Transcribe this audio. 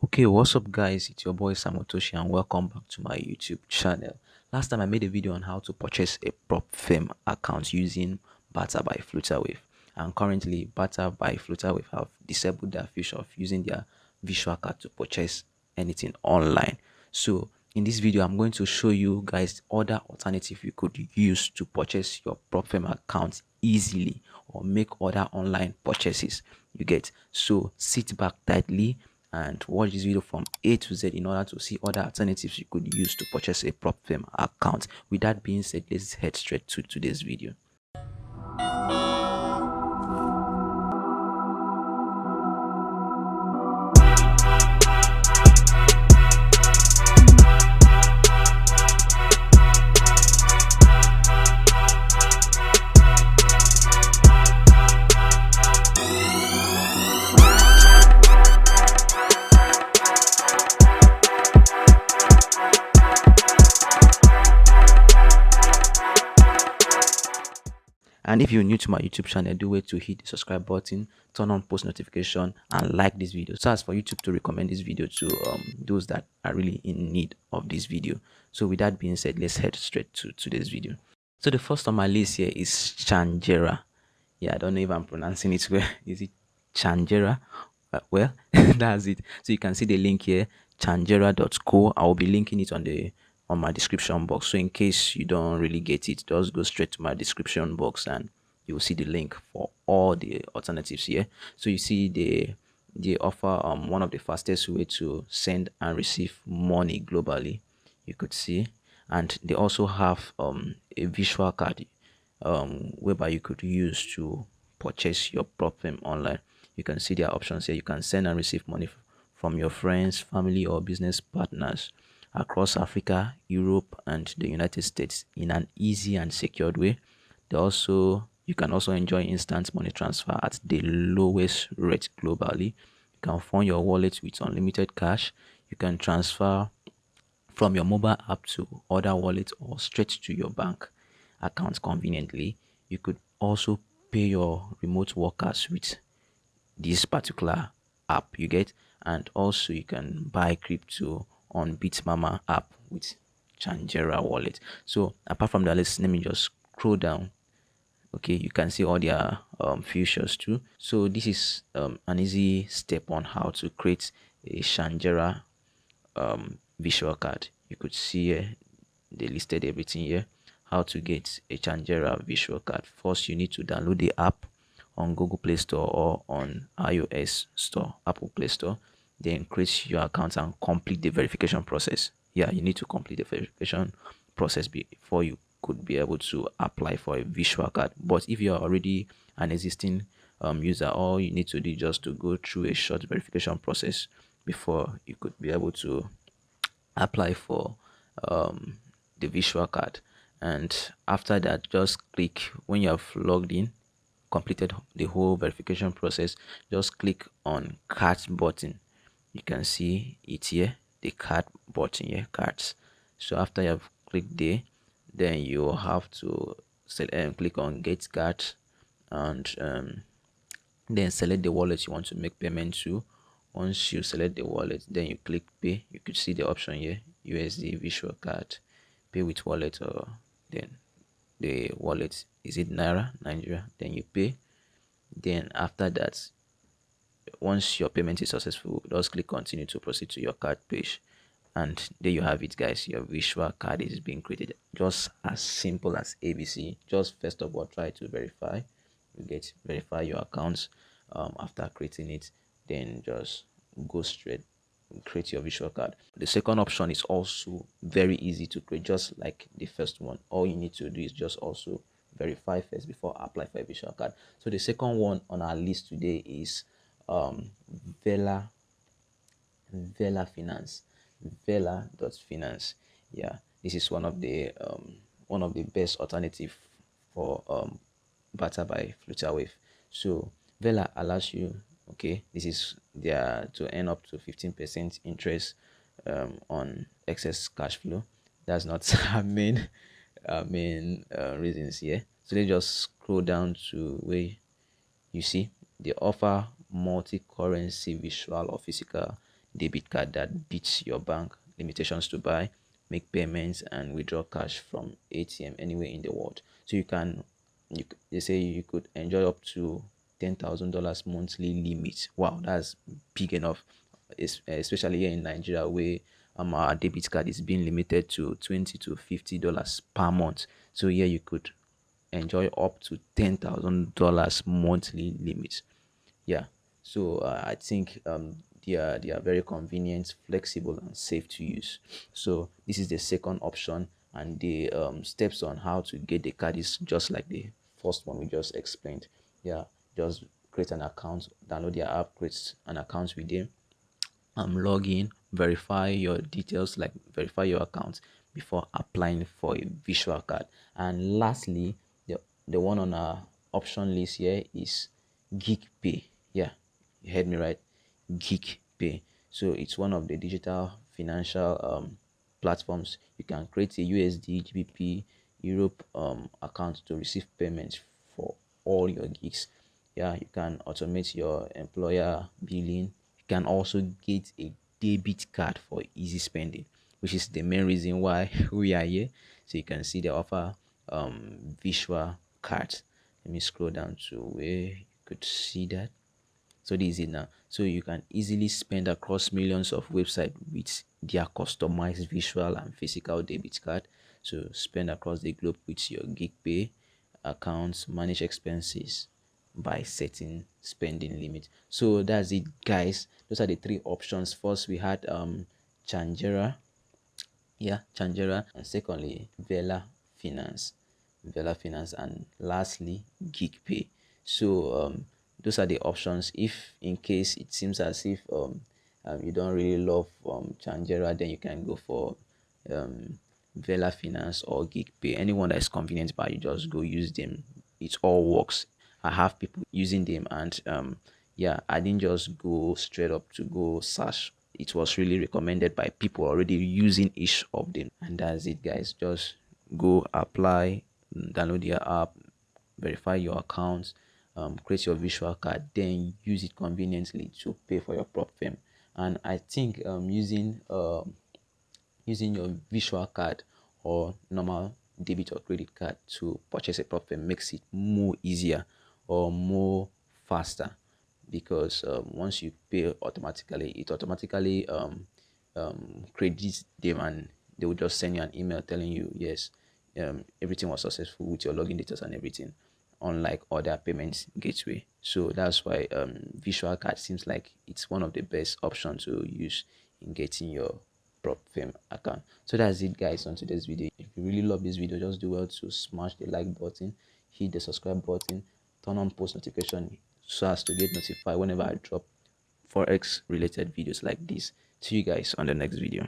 Okay, what's up guys? It's your boy Tochi and welcome back to my YouTube channel. Last time I made a video on how to purchase a prop firm account using Barter by Flutterwave, and currently Barter by Flutterwave have disabled their feature of using their visual card to purchase anything online. So in this video I'm going to show you guys other alternative you could use to purchase your prop firm account easily or make other online purchases. You get, so sit back tightly and watch this video from A to Z in order to see other alternatives you could use to purchase a prop firm account. With that being said, let's head straight to today's video. And if you're new to my YouTube channel, do wait to hit the subscribe button, turn on post notification, and like this video so as for YouTube to recommend this video to those that are really in need of this video. So with that being said, let's head straight to today's video. So the first on my list here is Changera. Yeah, I don't know if I'm pronouncing it well. Is it Changera? Well, that's it. So you can see the link here, changera.co. I will be linking it on my description box. So in case you don't really get it, just go straight to my description box and you will see the link for all the alternatives here. So you see they offer one of the fastest way to send and receive money globally, you could see, and they also have a visual card whereby you could use to purchase your prop firm online. You can see their options here. You can send and receive money from your friends, family, or business partners across Africa, Europe, and the United States in an easy and secured way. You can also enjoy instant money transfer at the lowest rate globally. You can fund your wallet with unlimited cash. You can transfer from your mobile app to other wallets or straight to your bank account conveniently. You could also pay your remote workers with this particular app, you get, and also you can buy crypto on Bitmama app with Changera wallet. So apart from that, let me just scroll down. Okay, you can see all their features too. So this is an easy step on how to create a Changera visual card. You could see here they listed everything here. How to get a Changera visual card. First, you need to download the app on Google Play Store or on iOS Store, Apple Play Store. Then create your account and complete the verification process. Yeah, you need to complete the verification process before you could be able to apply for a visual card. But if you're already an existing user, all you need to do is just to go through a short verification process before you could be able to apply for the visual card. And after that, just click, when you have logged in, completed the whole verification process, just click on card button. You can see it here, the card button here, cards. So after you have clicked there, then you have to click on get card, and then select the wallet you want to make payment to. Once you select the wallet, then you click pay. You could see the option here, USD visual card, pay with wallet, or then the wallet, is it Naira, Nigeria, then you pay. Then after that, once your payment is successful, just click continue to proceed to your card page, and there you have it guys, your visual card is being created. Just as simple as ABC. Just first of all try to verify, verify your accounts. After creating it, then just go straight create your visual card. The second option is also very easy to create, just like the first one. All you need to do is just also verify first before apply for a visual card. So the second one on our list today is Vela Finance. Vela.finance. Yeah, this is one of the best alternative for Barter by Flutterwave. So Vela allows you, okay, this is there to earn up to 15% interest on excess cash flow. That's not our main reasons here. So let's just scroll down to where you see they offer multi-currency visual or physical debit card that beats your bank limitations to buy, make payments, and withdraw cash from ATM anywhere in the world. So they say you could enjoy up to $10,000 monthly limit. Wow, that's big enough, especially here in Nigeria, where our debit card is being limited to $20 to $50 per month. So here you could enjoy up to $10,000 monthly limit. Yeah, so I think they are very convenient, flexible, and safe to use. So this is the second option, and the steps on how to get the card is just like the first one we just explained. Yeah, just create an account, download their app, create an account with them, log in, verify your details, like verify your account before applying for a visual card. And lastly, the one on our option list here is Geek Pay. Yeah, you heard me right. Geek Pay. So it's one of the digital financial platforms. You can create a USD, GBP, Europe account to receive payments for all your gigs. Yeah, you can automate your employer billing. You can also get a debit card for easy spending, which is the main reason why we are here. So you can see they offer visual cards. Let me scroll down to where you could see that. So this is it now. So you can easily spend across millions of websites with their customized visual and physical debit card. So spend across the globe with your GigPay accounts, manage expenses by setting spending limit. So that's it, guys. Those are the three options. First, we had Changera, yeah, Changera, and secondly, Vela Finance, and lastly, GigPay. So those are the options. If in case it seems as if you don't really love Changera, then you can go for um, Vela Finance or GigPay. Anyone that is convenient, but you just go use them. It all works. I have people using them, and yeah, I didn't just go straight up to go search. It was really recommended by people already using each of them, and that's it, guys. Just go apply, download your app, verify your accounts, create your visual card, then use it conveniently to pay for your prop firm. And I think using your visual card or normal debit or credit card to purchase a platform makes it more easier or more faster, because once you pay automatically, it automatically credits them, and they will just send you an email telling you yes, everything was successful with your login details and everything, unlike other payments gateway. So that's why visual card seems like it's one of the best options to use in getting your prop firm account. So that's it, guys, on today's video. If you really love this video, just do well to smash the like button, hit the subscribe button, turn on post notification so as to get notified whenever I drop Forex related videos like this. See you guys on the next video.